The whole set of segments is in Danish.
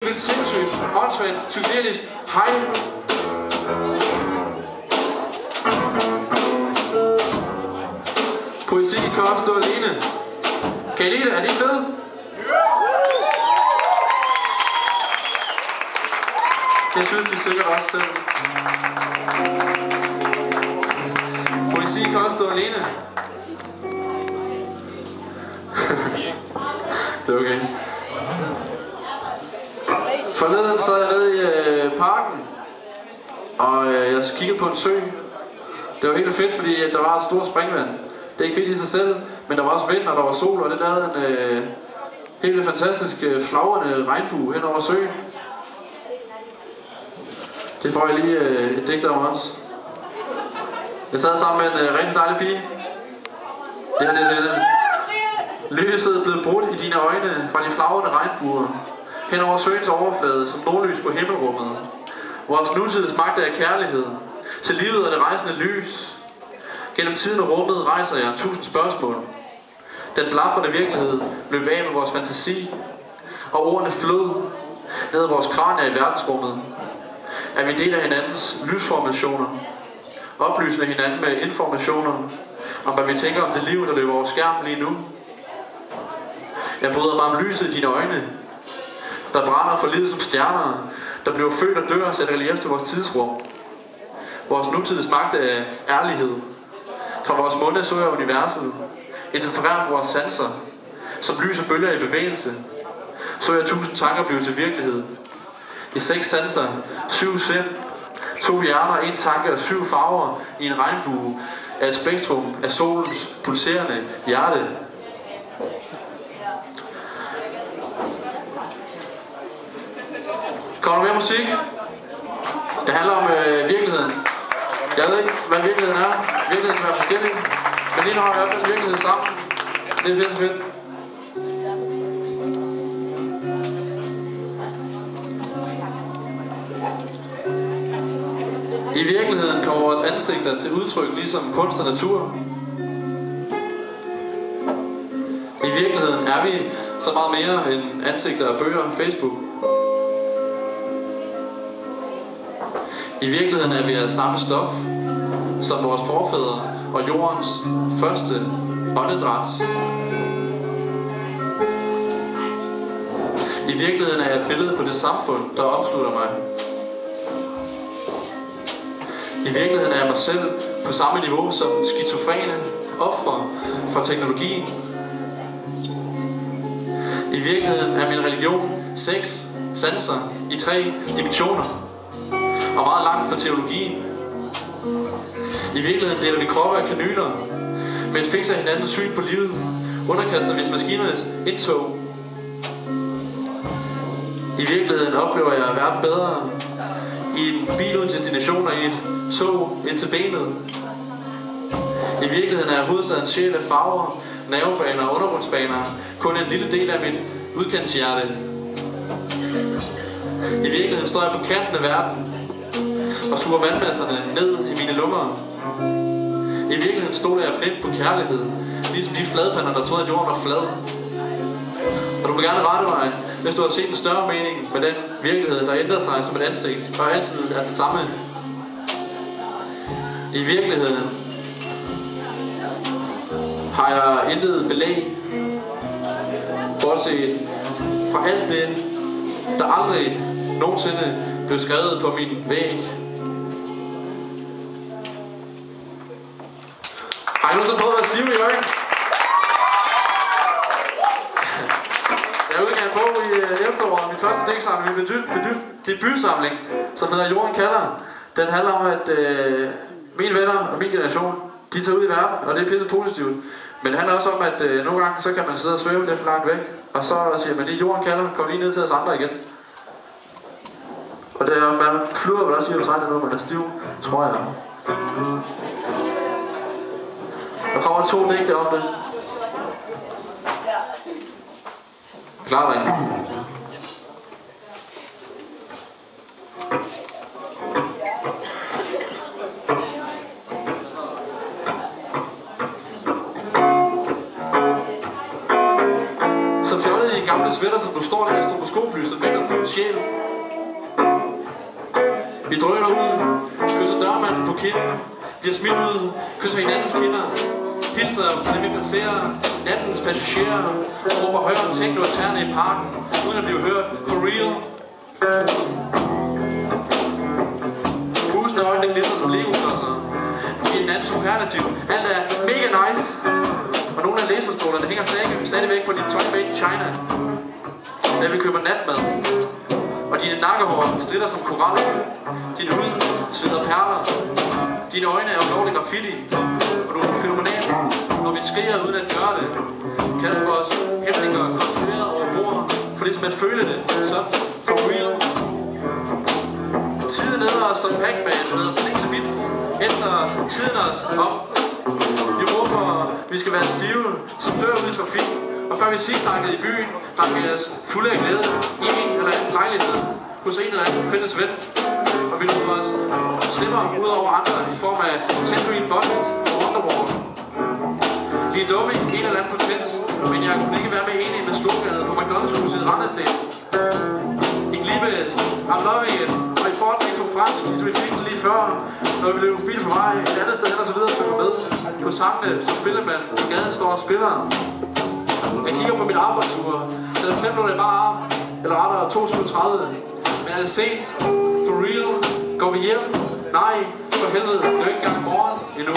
Vildt sindssygt, åndssvagt, psykedelisk, hej. Poesi kan også stå alene. Kan I lide det? Er det fedt? Det synes de sikkert også selv. Poesi kan også stå alene. Det er okay. Forleden sad jeg nede i parken, og jeg kiggede på en sø. Det var helt fedt, fordi der var et stort springvand. Det er ikke fedt i sig selv, men der var også vind, og der var sol, og det lavede en helt fantastisk flagrende regnbue hen over søen. Det får jeg lige et digt om også. Jeg sad sammen med en rigtig dejlig pige. Det her, det er det. Lyset er blevet brudt i dine øjne fra de flagrende regnbuer. Hen over søens overflade, som nordlys på himmelrummet. Vores nutids magt er kærlighed. Til livet er det rejsende lys. Gennem tiden og rummet rejser jeg 1000 spørgsmål. Den blafrende virkelighed løb af med vores fantasi. Og ordene flød ned ad vores kranier i verdensrummet. Er vi del af hinandens lysformationer. Oplysende hinanden med informationer om hvad vi tænker om det liv, der løber over skærmen lige nu. Jeg bryder mig om lyset i dine øjne, der brænder for livet som stjerner, der bliver født og dør og sætter relief til vores tidsrum. Vores nutids magt er ærlighed. Fra vores munde så jeg universet, indtil forværret vores sanser, som lys og bølger i bevægelse. Så jeg 1000 tanker blive til virkelighed. I 6 sanser, 7 sind, 2 hjerner, 1 tanke og 7 farver i en regnbue af et spektrum af solens pulserende hjerte. Kommer der mere musik? Det handler om virkeligheden. Jeg ved ikke, hvad virkeligheden er. Virkeligheden kan være forskellig. Men lige nu har vi i hvert fald virkelighed sammen. Det er fedt. I virkeligheden kommer vores ansigter til udtryk ligesom kunst og natur. I virkeligheden er vi så meget mere end ansigter og bøger og Facebook. I virkeligheden er vi af samme stof som vores forfædre og jordens første åndedræts. I virkeligheden er jeg et billede på det samfund, der omslutter mig. I virkeligheden er jeg mig selv på samme niveau som skizofrene ofre for teknologien. I virkeligheden er min religion 6 sanser i 3 dimensioner og meget langt fra teologien. I virkeligheden deler vi kroppe af kanyler, mens fikser hinandens syn på livet, underkaster vi maskinernes indtog. I virkeligheden oplever jeg verden bedre i en bil uden destination og i et tog ind til benet. I virkeligheden er hovedstadens sjæl af farver, nervebaner og undergrundsbaner kun en lille del af mit udkantshjerte. I virkeligheden står jeg på kanten af verden og suger vandmasserne ned i mine lunger. I virkeligheden stoler jeg blindt på kærlighed, ligesom de fladpander, der troede, at jorden var flad. Og du må gerne rette mig, hvis du har set en større mening med den virkelighed, der ændrer sig som et ansigt, og altid er den samme. I virkeligheden har jeg intet belæg, bortset fra alt det, der aldrig nogensinde blev skrevet på min væg. Har I nu så prøvet at være stive i øjnene? Jeg udgav en bog i efteråret, min første digtsamling, min debutsamling, som hedder Jorden kalder. Den handler om, at mine venner og min generation, de tager ud i verden, og det er pisse positivt. Men det handler også om, at nogle gange, så kan man sidde og svæve lidt for langt væk, og så siger man lige, Jorden kalder, kom lige ned til os andre igen. Og det er, man flyver vel også i at sige det nu, man er stiv, tror jeg. Der kommer 2 digte om det. Klar dig. Så fjollede i en gamle sweater, som du står der i stroboskoplyset, vender du sjæl. Vi drøner ud, kysser dørmanden på kinden, bliver smidt ud, kysser hinandens kinder, hilser til dem vi passerer, nattens passagerer, og råber højere om techno og tærne i parken, uden at blive hørt for real. Husene og øjnene glitter som Lego-klodser. Vi er en anden superlativ. Alt er mega nice. Og nogle af laserstrålerne hænger stadigvæk på dit tøj made in China. Da vi køber natmad. Og dine nakkehår stritter som koraller. Din hud sveder perler. Dine øjne er ulovlig graffiti. Og du er fænomenal, når vi skriger uden at gøre det. Kaster vores hæmninger konstrueret over bord. For ligesom at føle det. Så for real. Tiden neder os som Pac-Man med blinkende bits. Efter tiden os op. Vi råber, vi skal være stive, som dør ud i trafik. Og før vi zigzaggede i byen, drak vi os fulde af glæde i en eller anden lejlighed hos en eller anden fælles ven. Og vi lod os slipper ud over andre i form af Tangerine Buttons og Wonderwall. Lige dumme en eller anden potens, men jeg kunne ikke være med enig med sloganet på McDonald's-huset i Randesten. I Glibes, I'm loving it, og i fortning på fransk, ligesom vi fik den lige før, når vi blev bil på vej, et andet sted hen og så videre, så gå med på sangene, så spiller man, på gaden står og spiller. Jeg kigger på mit arbejdsur, så er 5 minutter i bare arm, eller rettere 2:30, men er det sent? For real? Går vi hjem? Nej, for helvede, det er jo ikke engang morgen endnu.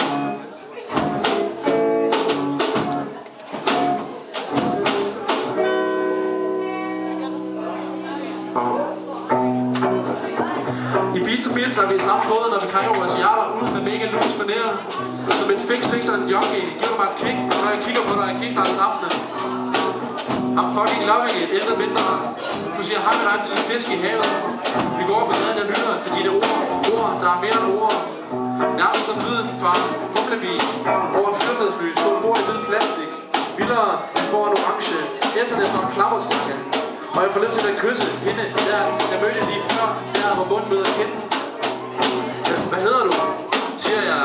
I Beats er vi i samme båd, når vi krænger vores hjerter ud med mega loose manér. Som en fix og en junkie, giver mig et kick, når jeg kigger på dig i kickstartens aften. I'm fucking loving it, intet mindre. Du siger hej med dig til din fisk i havet. Vi går på gaden og lytter til dine ord, der er mere end ord. Nærmest som lyden fra Humlebi over fyrfædesfly, stod bord i hvid plastik. Vildere foran orange, æsserne fra en klapperslange. Og jeg får lyst til at kysse hende, der jeg mødte lige før, der hvor munden møder kinden. Hvad hedder du? Siger jeg.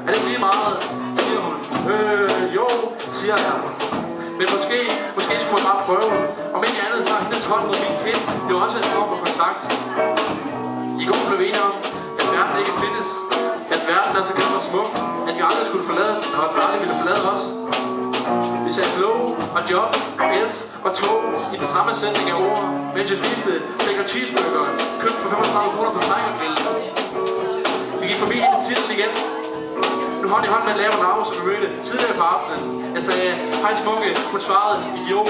Er det ikke lige meget? Siger hun. Jo, siger jeg. Men måske skulle man bare prøve. Om ikke andet, så er hendes hånd mod min kind jo også en form for kontakt. I går blev vi enige om, at verden ikke findes. At verden er så grim og smuk, at vi aldrig skulle forlade den, og at vi aldrig ville forlade os. Vi sagde flow og job og S og tog i den samme sætning af ord, mens jeg spiste lækker cheeseburger, købt for 35 kroner på Steigergrill. Vi gik forbi hele tiden igen. Nu hånd i hånd med en laver lav, som vi mødte tidligere på aftenen. Jeg sagde, hej smukke, hun svarede, idiot,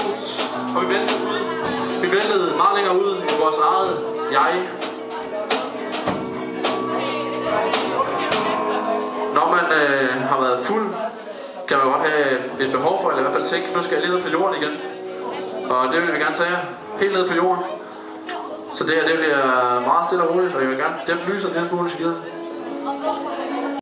og vi væltede ud. Vi væltede meget længere ud i vores eget jeg. Når man har været fuld, kan man godt have et behov for, eller i hvert fald tænke, nu skal jeg lige ned på jorden igen. Og det vil vi gerne sige, helt ned på jorden. Så det her, det bliver meget stille og roligt, og jeg vil gerne dæmpe lyset en lille smule, hvis I gider.